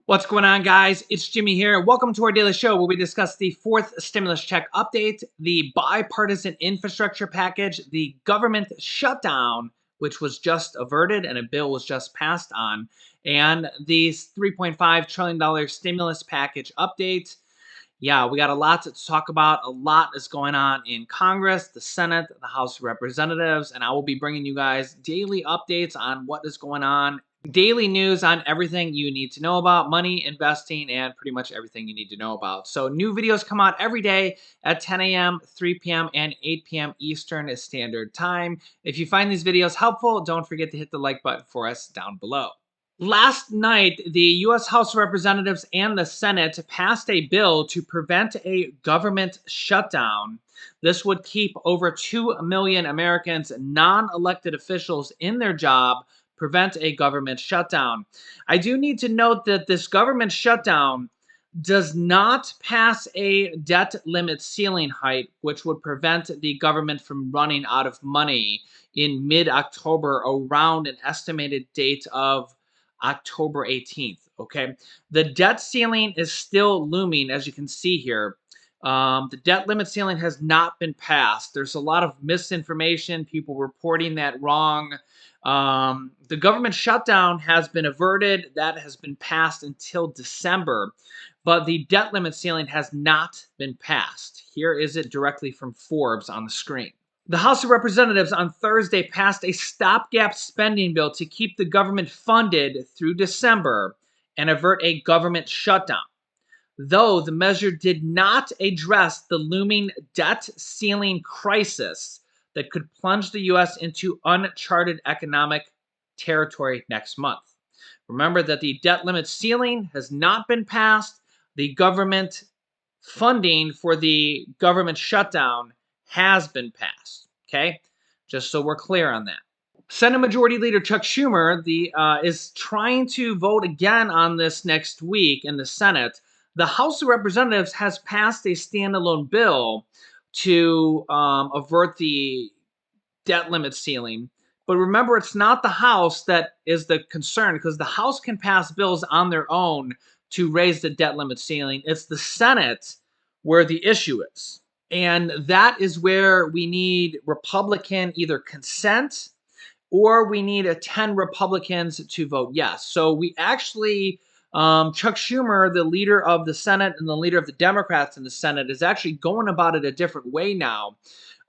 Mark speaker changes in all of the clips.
Speaker 1: What's going on, guys? It's Jimmy here. Welcome to our daily show where we discuss the fourth stimulus check update, the bipartisan infrastructure package, the government shutdown, which was just averted and a bill was just passed on, and the $3.5 trillion stimulus package update. Yeah, we got a lot to talk about. A lot is going on in Congress, the Senate, the House of Representatives, and I will be bringing you guys daily updates on what is going on, daily news on everything you need to know about money, investing, and pretty much everything you need to know about. So new videos come out every day at 10 a.m., 3 p.m., and 8 p.m. Eastern Standard Time. If you find these videos helpful, don't forget to hit the like button for us down below. Last night, the U.S. House of Representatives and the Senate passed a bill to prevent a government shutdown. This would keep over 2 million Americans, non-elected officials, in their job, prevent a government shutdown. I do need to note that this government shutdown does not pass a debt limit ceiling height, which would prevent the government from running out of money in mid-October around an estimated date of October 18th. Okay. The debt ceiling is still looming, as you can see here. The debt limit ceiling has not been passed. There's a lot of misinformation, people reporting that wrong. The government shutdown has been averted. That has been passed until December, but the debt limit ceiling has not been passed. Here is it directly from Forbes on the screen. The House of Representatives on Thursday passed a stopgap spending bill to keep the government funded through December and avert a government shutdown. Though the measure did not address the looming debt ceiling crisis that could plunge the U.S. into uncharted economic territory next month. Remember that the debt limit ceiling has not been passed. The government funding for the government shutdown has been passed, okay? Just so we're clear on that. Senate Majority Leader Chuck Schumer is trying to vote again on this next week in the Senate. The House of Representatives has passed a standalone bill to avert the debt limit ceiling. But remember, it's not the House that is the concern, because the House can pass bills on their own to raise the debt limit ceiling. It's the Senate where the issue is. And that is where we need Republican either consent or we need 10 Republicans to vote yes. So we actually, Chuck Schumer, the leader of the Senate and the leader of the Democrats in the Senate, is actually going about it a different way now,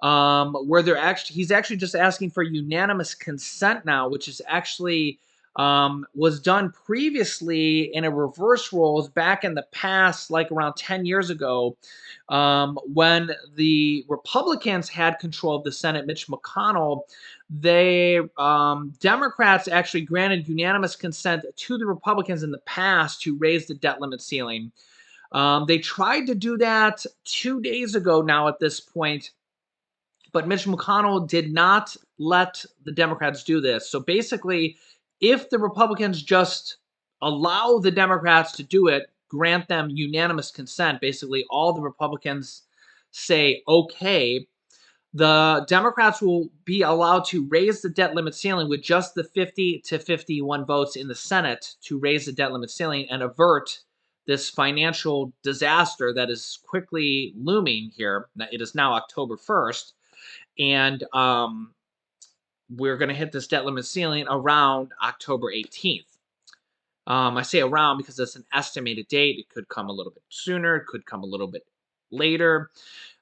Speaker 1: where he's actually just asking for unanimous consent now, which is actually was done previously in a reverse roles back in the past, like around 10 years ago, when the Republicans had control of the Senate. Mitch McConnell, Democrats actually granted unanimous consent to the Republicans in the past to raise the debt limit ceiling. They tried to do that 2 days ago now at this point, but Mitch McConnell did not let the Democrats do this. So basically, if the Republicans just allow the Democrats to do it, grant them unanimous consent, basically all the Republicans say okay, the Democrats will be allowed to raise the debt limit ceiling with just the 50 to 51 votes in the Senate to raise the debt limit ceiling and avert this financial disaster that is quickly looming here. It is now October 1st, and we're going to hit this debt limit ceiling around October 18th. I say around because it's an estimated date. It could come a little bit sooner. It could come a little bit later.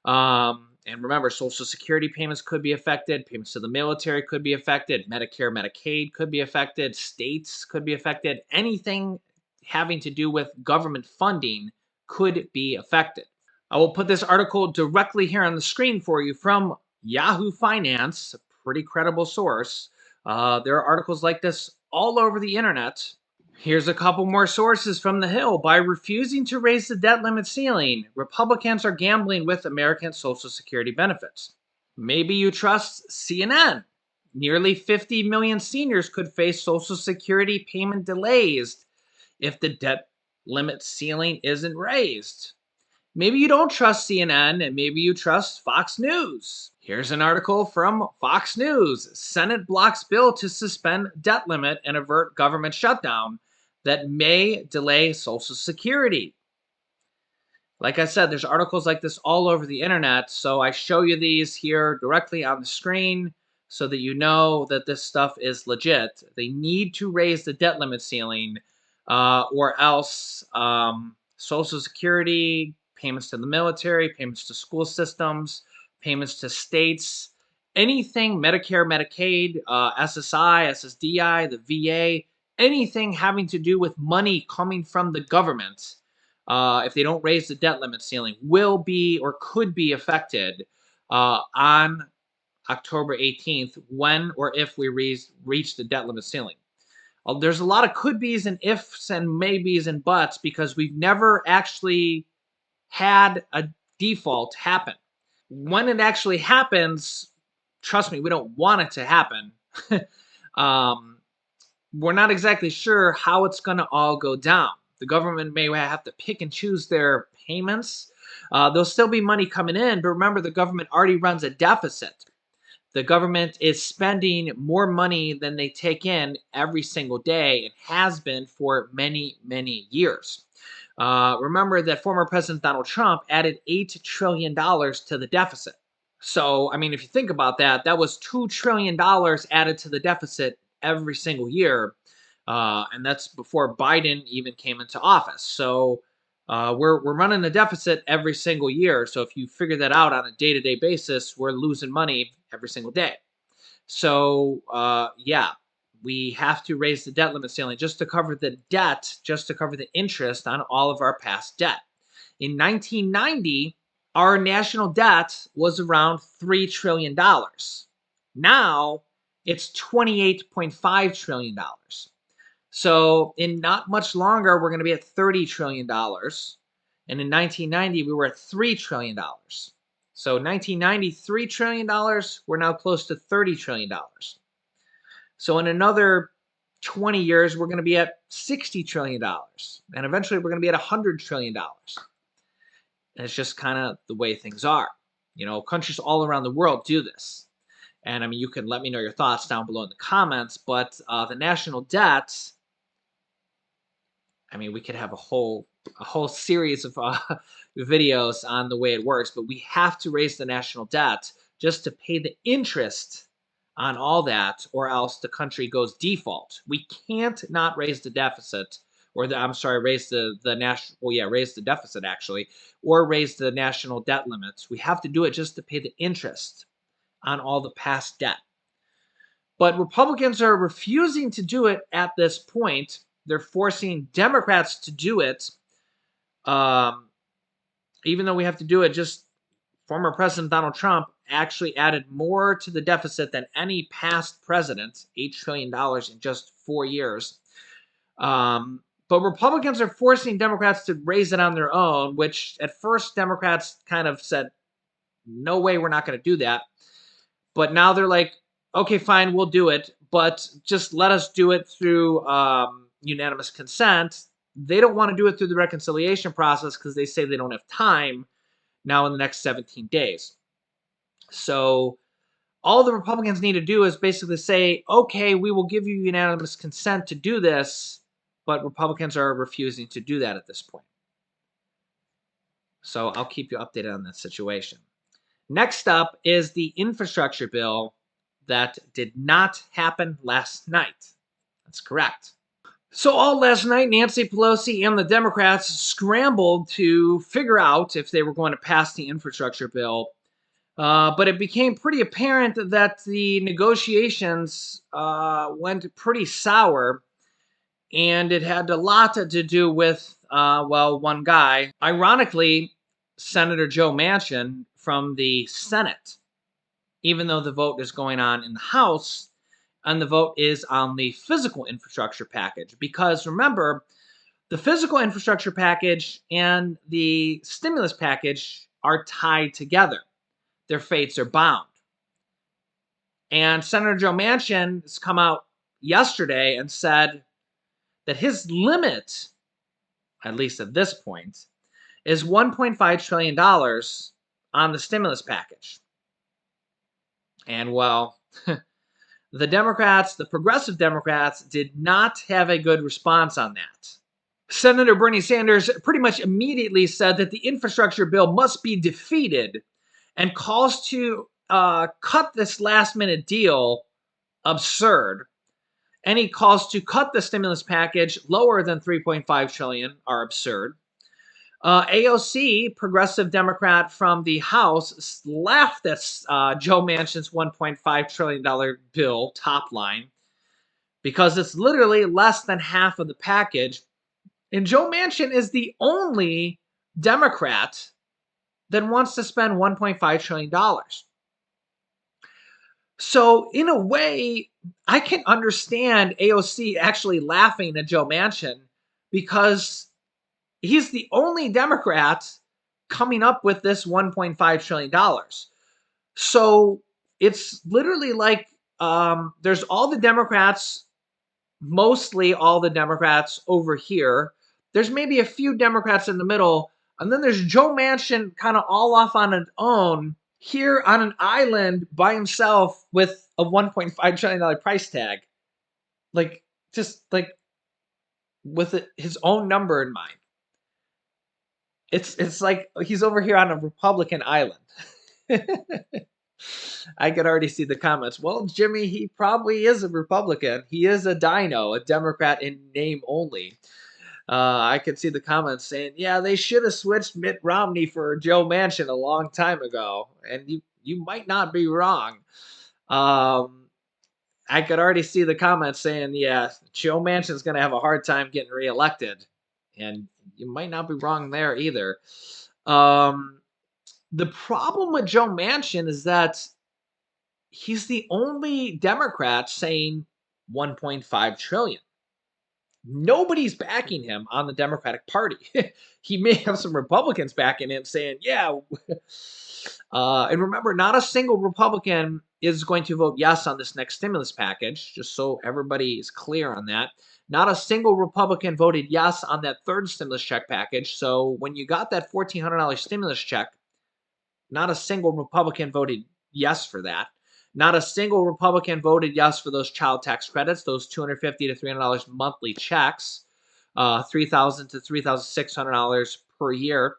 Speaker 1: And remember, Social Security payments could be affected. Payments to the military could be affected. Medicare, Medicaid could be affected. States could be affected. Anything having to do with government funding could be affected. I will put this article directly here on the screen for you from Yahoo Finance, a pretty credible source. There are articles like this all over the internet. Here's a couple more sources from The Hill. By refusing to raise the debt limit ceiling, Republicans are gambling with American Social Security benefits. Maybe you trust CNN. Nearly 50 million seniors could face Social Security payment delays if the debt limit ceiling isn't raised. Maybe you don't trust CNN, and maybe you trust Fox News. Here's an article from Fox News. Senate blocks bill to suspend debt limit and avert government shutdown. that may delay Social Security. Like I said, there's articles like this all over the internet. So I show you these here directly on the screen so that you know that this stuff is legit. They need to raise the debt limit ceiling, or else Social Security, payments to the military, payments to school systems, payments to states, anything Medicare, Medicaid, SSI, SSDI, the VA, anything having to do with money coming from the government, if they don't raise the debt limit ceiling, will be or could be affected on October 18th when or if we reach the debt limit ceiling. There's a lot of could be's and ifs and maybes and buts because we've never actually had a default happen. When it actually happens, trust me, we don't want it to happen. um, we're not exactly sure how it's going to all go down. The government may have to pick and choose their payments. There'll still be money coming in, but remember, the government already runs a deficit. The government is spending more money than they take in every single day and has been for many, many years. Remember that former President Donald Trump added $8 trillion to the deficit. So, I mean, if you think about that, that was $2 trillion added to the deficit every single year. And that's before Biden even came into office. So, we're running a deficit every single year. So, if you figure that out on a day to day basis, we're losing money every single day. So, yeah, we have to raise the debt limit ceiling just to cover the debt, just to cover the interest on all of our past debt. In 1990, our national debt was around $3 trillion. Now it's $28.5 trillion. So in not much longer, we're going to be at $30 trillion. And in 1990, we were at $3 trillion. So 1990, $3 trillion, we're now close to $30 trillion. So in another 20 years, we're going to be at $60 trillion. And eventually we're going to be at $100 trillion. And it's just kind of the way things are. You know, countries all around the world do this. And I mean, you can let me know your thoughts down below in the comments, but the national debt, I mean, we could have a whole series of videos on the way it works, but we have to raise the national debt just to pay the interest on all that, or else the country goes default. We can't not raise the deficit, or raise the national. Well, yeah, raise the deficit actually, or raise the national debt limits. We have to do it just to pay the interest on all the past debt. But Republicans are refusing to do it at this point. They're forcing Democrats to do it, even though we have to do it. Just former President Donald Trump actually added more to the deficit than any past president, $8 trillion in just 4 years. But Republicans are forcing Democrats to raise it on their own, which at first Democrats kind of said, no way, we're not going to do that. But now they're like, okay, fine, we'll do it, but just let us do it through unanimous consent. They don't want to do it through the reconciliation process because they say they don't have time now in the next 17 days. So all the Republicans need to do is basically say, okay, we will give you unanimous consent to do this, but Republicans are refusing to do that at this point. So I'll keep you updated on that situation. Next up is the infrastructure bill that did not happen last night. That's correct. So all last night, Nancy Pelosi and the Democrats scrambled to figure out if they were going to pass the infrastructure bill. But it became pretty apparent that the negotiations went pretty sour. And it had a lot to do with, one guy. Ironically, Senator Joe Manchin from the Senate, even though the vote is going on in the House, and the vote is on the physical infrastructure package. Because remember, the physical infrastructure package and the stimulus package are tied together. Their fates are bound. And Senator Joe Manchin has come out yesterday and said that his limit, at least at this point, is $1.5 trillion on the stimulus package. And well, The Democrats, the progressive Democrats, did not have a good response on that. Senator Bernie Sanders pretty much immediately said that the infrastructure bill must be defeated and calls to cut this last minute deal absurd. Any calls to cut the stimulus package lower than 3.5 trillion are absurd. AOC, progressive Democrat from the House, laughed at Joe Manchin's $1.5 trillion bill top line because it's literally less than half of the package. And Joe Manchin is the only Democrat that wants to spend $1.5 trillion. So, in a way, I can understand AOC actually laughing at Joe Manchin because he's the only Democrat coming up with this $1.5 trillion. So, it's literally like there's all the Democrats, mostly all the Democrats over here. There's maybe a few Democrats in the middle, and then there's Joe Manchin kind of all off on his own here on an island by himself with a $1.5 trillion price tag. Like, just like with his own number in mind. It's like he's over here on a Republican island. I could already see the comments. Well, Jimmy, he probably is a Republican. He is a dino, a Democrat in name only. I could see the comments saying, yeah, they should have switched Mitt Romney for Joe Manchin a long time ago. And you might not be wrong. I could already see the comments saying, yeah, Joe Manchin's going to have a hard time getting reelected. And you might not be wrong there either. The problem with Joe Manchin is that he's the only Democrat saying 1.5 trillion. Nobody's backing him on the Democratic Party. He may have some Republicans backing him saying, yeah. And remember, not a single Republican is going to vote yes on this next stimulus package, just so everybody is clear on that. Not a single Republican voted yes on that third stimulus check package. So when you got that $1,400 stimulus check, not a single Republican voted yes for that. Not a single Republican voted yes for those child tax credits, those $250 to $300 monthly checks, $3,000 to $3,600 per year,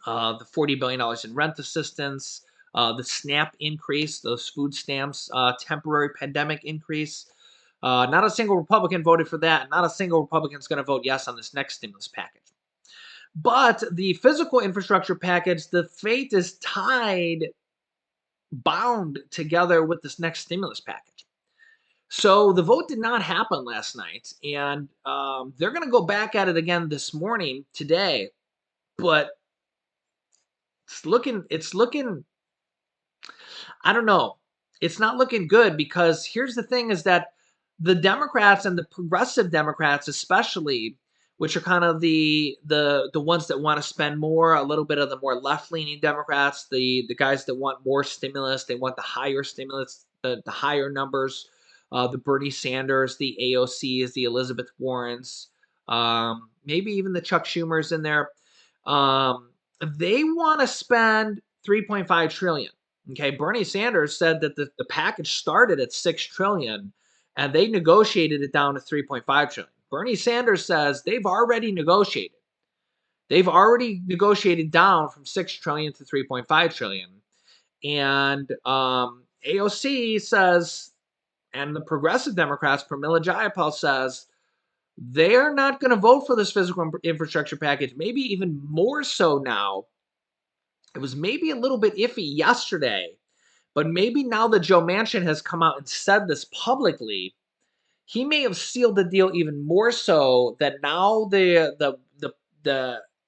Speaker 1: the $40 billion in rent assistance, the SNAP increase, those food stamps, temporary pandemic increase. Not a single Republican voted for that. Not a single Republican is going to vote yes on this next stimulus package. But the physical infrastructure package, the fate is bound together with this next stimulus package. So the vote did not happen last night, and they're going to go back at it again this morning, today. But it's looking, I don't know. It's not looking good because here's the thing is that the Democrats and the progressive Democrats especially, which are kind of the ones that want to spend more, a little bit of the more left-leaning Democrats, the guys that want more stimulus, they want the higher stimulus, the higher numbers, the Bernie Sanders, the AOCs, the Elizabeth Warrens, maybe even the Chuck Schumers in there. They want to spend 3.5 trillion. Okay, Bernie Sanders said that the package started at 6 trillion and they negotiated it down to 3.5 trillion. Bernie Sanders says they've already negotiated. They've already negotiated down from 6 trillion to 3.5 trillion. And AOC says, and the progressive Democrats, Pramila Jayapal says, they're not going to vote for this physical infrastructure package, maybe even more so now. It was maybe a little bit iffy yesterday, but maybe now that Joe Manchin has come out and said this publicly, he may have sealed the deal even more so that now the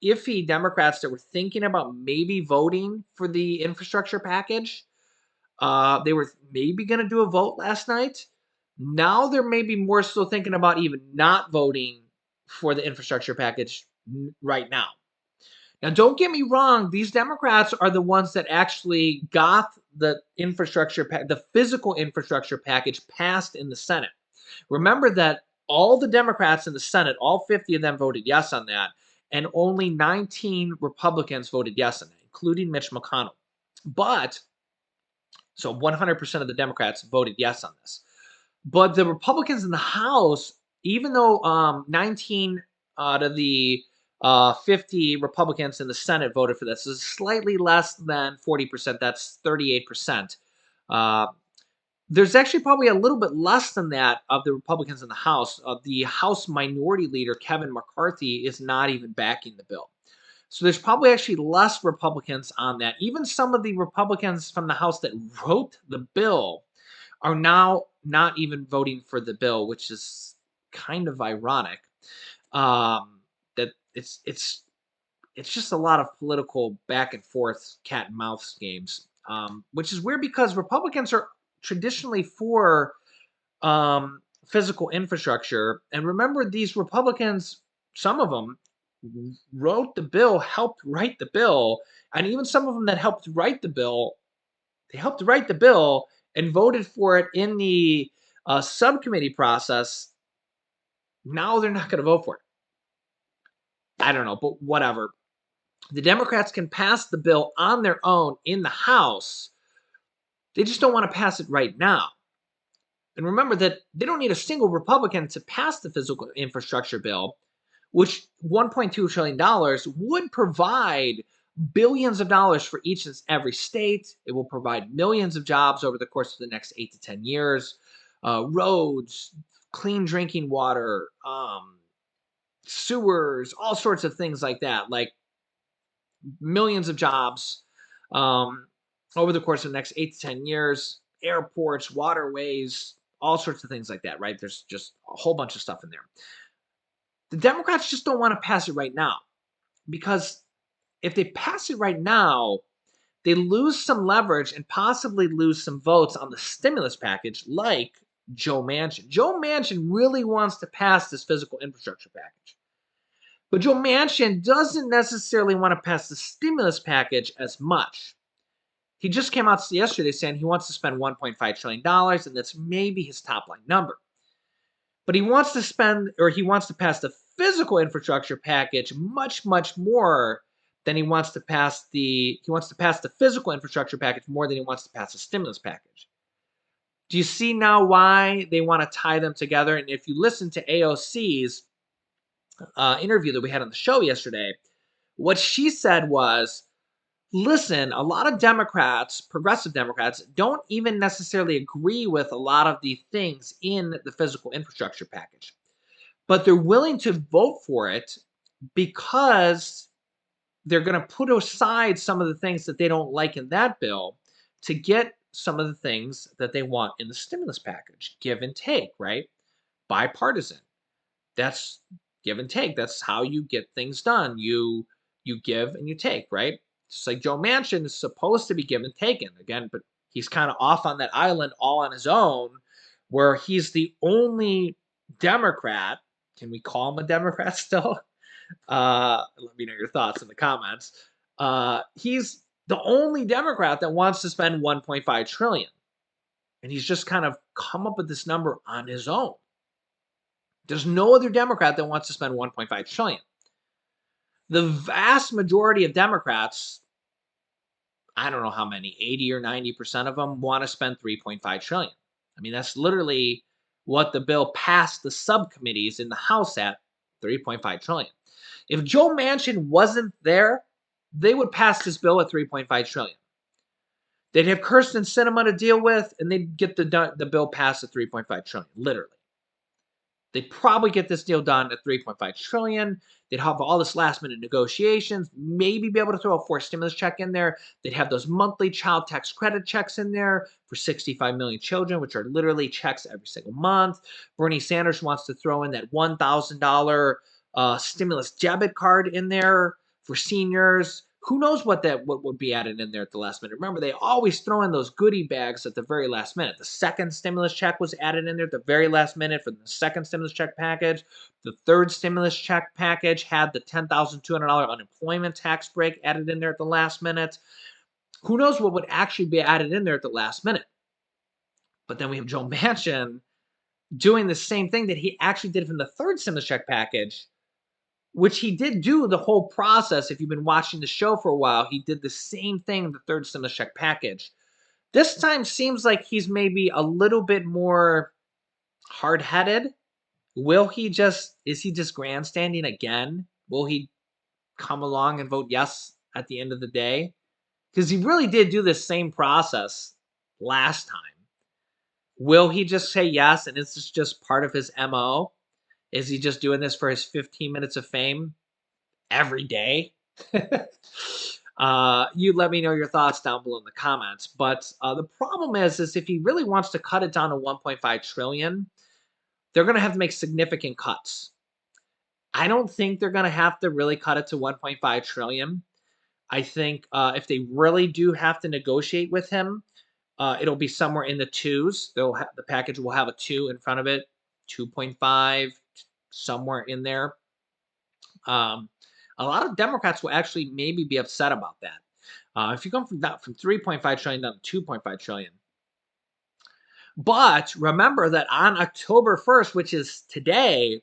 Speaker 1: iffy Democrats that were thinking about maybe voting for the infrastructure package, they were maybe going to do a vote last night. Now they're maybe more so thinking about even not voting for the infrastructure package right now. Now, don't get me wrong. These Democrats are the ones that actually got the the physical infrastructure package passed in the Senate. Remember that all the Democrats in the Senate, all 50 of them voted yes on that, and only 19 Republicans voted yes on it, including Mitch McConnell. But So 100% of the Democrats voted yes on this. But the Republicans in the House, even though 19 out of the 50 Republicans in the Senate voted for this, is slightly less than 40%. That's 38%. Uh, there's actually probably a little bit less than that of the Republicans in the House. The House Minority Leader, Kevin McCarthy, is not even backing the bill. So there's probably actually less Republicans on that. Even some of the Republicans from the House that wrote the bill are now not even voting for the bill, which is kind of ironic. That it's just a lot of political back and forth cat and mouse games, which is weird because Republicans are traditionally for physical infrastructure. And remember, these Republicans, some of them wrote the bill, helped write the bill, and even some of them that helped write the bill, they helped write the bill and voted for it in the subcommittee process. Now they're not going to vote for it. I don't know, but whatever. The Democrats can pass the bill on their own in the House. They just don't want to pass it right now. And remember that they don't need a single Republican to pass the physical infrastructure bill, which $1.2 trillion would provide billions of dollars for each and every state. It will provide millions of jobs over the course of the next 8 to 10 years. Roads, clean drinking water, sewers, all sorts of things like that. Like millions of jobs over the course of the next 8 to 10 years, airports, waterways, all sorts of things like that, right? There's just a whole bunch of stuff in there. The Democrats just don't want to pass it right now because if they pass it right now, they lose some leverage and possibly lose some votes on the stimulus package, like Joe Manchin. Joe Manchin really wants to pass this physical infrastructure package. But Joe Manchin doesn't necessarily want to pass the stimulus package as much. He just came out yesterday saying he wants to spend $1.5 trillion, and that's maybe his top line number. But he wants to pass the physical infrastructure package much, much more than he wants to pass the physical infrastructure package more than he wants to pass the stimulus package. Do you see now why they want to tie them together? And if you listen to AOC's interview that we had on the show yesterday, what she said was, listen, a lot of Democrats, progressive Democrats, don't even necessarily agree with a lot of the things in the physical infrastructure package, but they're willing to vote for it because they're going to put aside some of the things that they don't like in that bill to get some of the things that they want in the stimulus package. Give and take, right? Bipartisan. That's give and take. That's how you get things done. You give and you take, right? Just like Joe Manchin is supposed to be give and taken again, but he's kind of off on that island all on his own, where he's the only Democrat. Can we call him a Democrat still? Let me know your thoughts in the comments. He's the only Democrat that wants to spend 1.5 trillion, and he's just kind of come up with this number on his own. There's no other Democrat that wants to spend 1.5 trillion. The vast majority of Democrats, I don't know how many, 80 or 90% of them want to spend 3.5 trillion. I mean, that's literally what the bill passed the subcommittees in the House at, 3.5 trillion. If Joe Manchin wasn't there, they would pass this bill at 3.5 trillion. They'd have Kirsten Sinema to deal with, and they'd get the bill passed at 3.5 trillion, literally. They'd probably get this deal done at 3.5 trillion. They'd have all this last minute negotiations, maybe be able to throw a forced stimulus check in there. They'd have those monthly child tax credit checks in there for 65 million children, which are literally checks every single month. Bernie Sanders wants to throw in that $1,000 stimulus debit card in there for seniors. Who knows what would be added in there at the last minute? Remember, they always throw in those goodie bags at the very last minute. The second stimulus check was added in there at the very last minute for the second stimulus check package. The third stimulus check package had the $10,200 unemployment tax break added in there at the last minute. Who knows what would actually be added in there at the last minute? But then we have Joe Manchin doing the same thing that he actually did from the third stimulus check package, which he did do the whole process. If you've been watching the show for a while, he did the same thing in the third stimulus check package This time seems like he's maybe a little bit more hard-headed. Is he just grandstanding again? Will he come along and vote yes at the end of the day? Because he really did do this same process last time. Will he just say yes and this is just part of his MO? Is he just doing this for his 15 minutes of fame every day? You let me know your thoughts down below in the comments. But the problem is if he really wants to cut it down to 1.5 trillion, they're going to have to make significant cuts. I don't think they're going to have to really cut it to 1.5 trillion. I think if they really do have to negotiate with him, it'll be somewhere in the twos. The package will have a 2 in front of it, 2.5, somewhere in there. A lot of Democrats will actually maybe be upset about that. If you come from 3.5 trillion down to 2.5 trillion. But remember that on October 1st, which is today,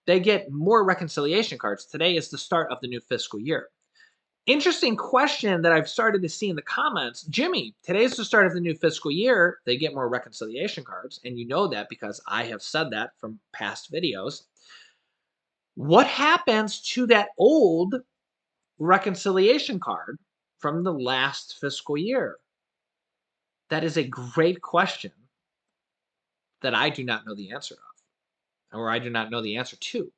Speaker 1: they get more reconciliation cards. Today is the start of the new fiscal year. Interesting question that I've started to see in the comments. Jimmy, today's the start of the new fiscal year. They get more reconciliation cards. And you know that because I have said that from past videos. What happens to that old reconciliation card from the last fiscal year? That is a great question that I do not know the answer of, or I do not know the answer to.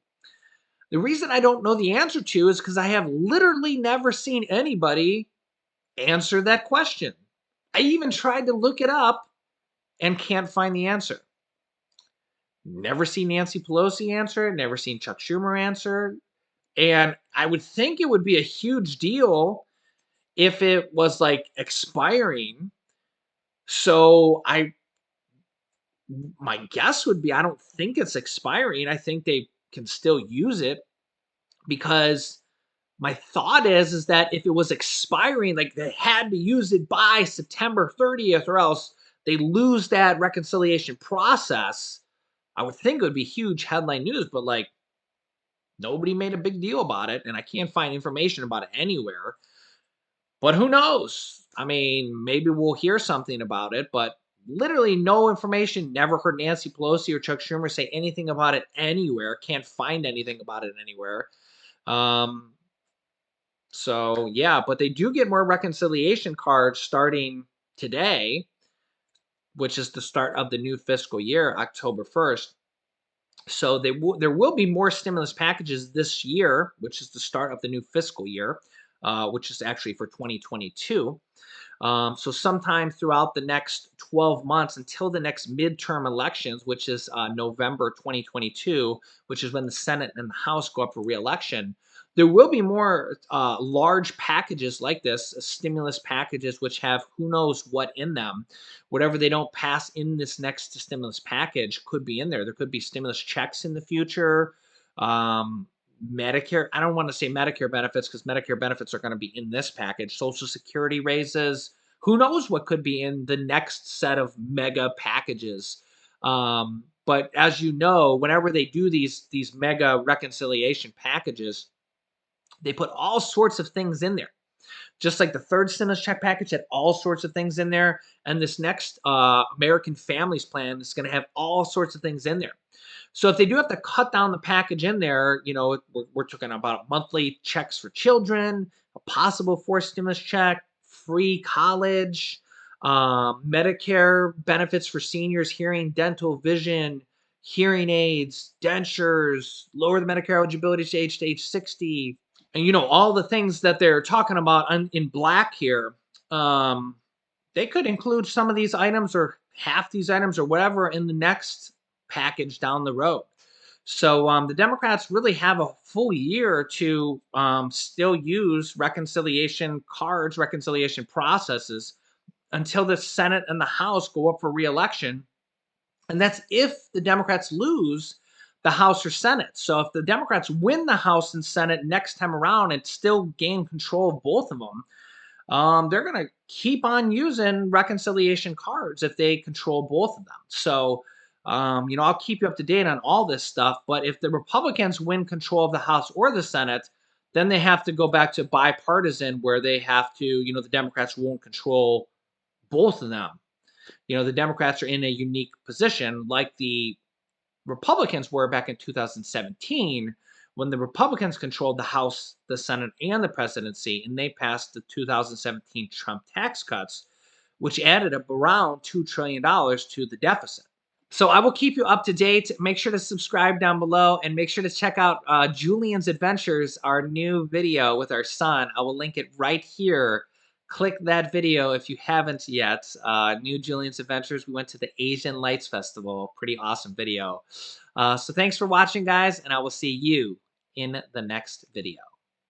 Speaker 1: The reason I don't know the answer to is because I have literally never seen anybody answer that question. I even tried to look it up and can't find the answer. Never seen Nancy Pelosi answer it, never seen Chuck Schumer answer. And I would think it would be a huge deal if it was like expiring. So my guess would be I don't think it's expiring. I think they can still use it because my thought is that if it was expiring, like they had to use it by September 30th or else they lose that reconciliation process. I would think it would be huge headline news, but like nobody made a big deal about it and I can't find information about it anywhere. But who knows? I mean, maybe we'll hear something about it, but literally no information. Never heard Nancy Pelosi or Chuck Schumer say anything about it anywhere. Can't find anything about it anywhere. So yeah, but they do get more reconciliation cards starting today, which is the start of the new fiscal year, October 1st. So there will be more stimulus packages this year, which is the start of the new fiscal year, which is actually for 2022. So sometime throughout the next 12 months until the next midterm elections, which is November 2022, which is when the Senate and the House go up for re-election, there will be more large packages like this, stimulus packages, which have who knows what in them. Whatever they don't pass in this next stimulus package could be in there. There could be stimulus checks in the future. Medicare, I don't want to say Medicare benefits because Medicare benefits are going to be in this package. Social Security raises. Who knows what could be in the next set of mega packages. But as you know, whenever they do these mega reconciliation packages, they put all sorts of things in there. Just like the third stimulus check package had all sorts of things in there. And this next American Families Plan is going to have all sorts of things in there. So if they do have to cut down the package in there, you know, we're talking about monthly checks for children, a possible fourth stimulus check, free college, Medicare benefits for seniors, hearing, dental, vision, hearing aids, dentures, lower the Medicare eligibility age to age 60, and you know all the things that they're talking about in black here. They could include some of these items or half these items or whatever in the next package down the road. So the Democrats really have a full year to still use reconciliation cards, reconciliation processes until the Senate and the House go up for re-election. And that's if the Democrats lose the House or Senate. So if the Democrats win the House and Senate next time around and still gain control of both of them, they're going to keep on using reconciliation cards if they control both of them. So, you know, I'll keep you up to date on all this stuff. But if the Republicans win control of the House or the Senate, then they have to go back to bipartisan where they have to, you know, the Democrats won't control both of them. The Democrats are in a unique position, like the Republicans were back in 2017 when the Republicans controlled the House, the Senate, and the presidency, and they passed the 2017 Trump tax cuts, which added up around $2 trillion to the deficit. So I will keep you up to date. Make sure to subscribe down below and make sure to check out Julian's Adventures, our new video with our son. I will link it right here. Click that video if you haven't yet. New Julian's Adventures. We went to the Asian Lights Festival. Pretty awesome video. So thanks for watching, guys, and I will see you in the next video.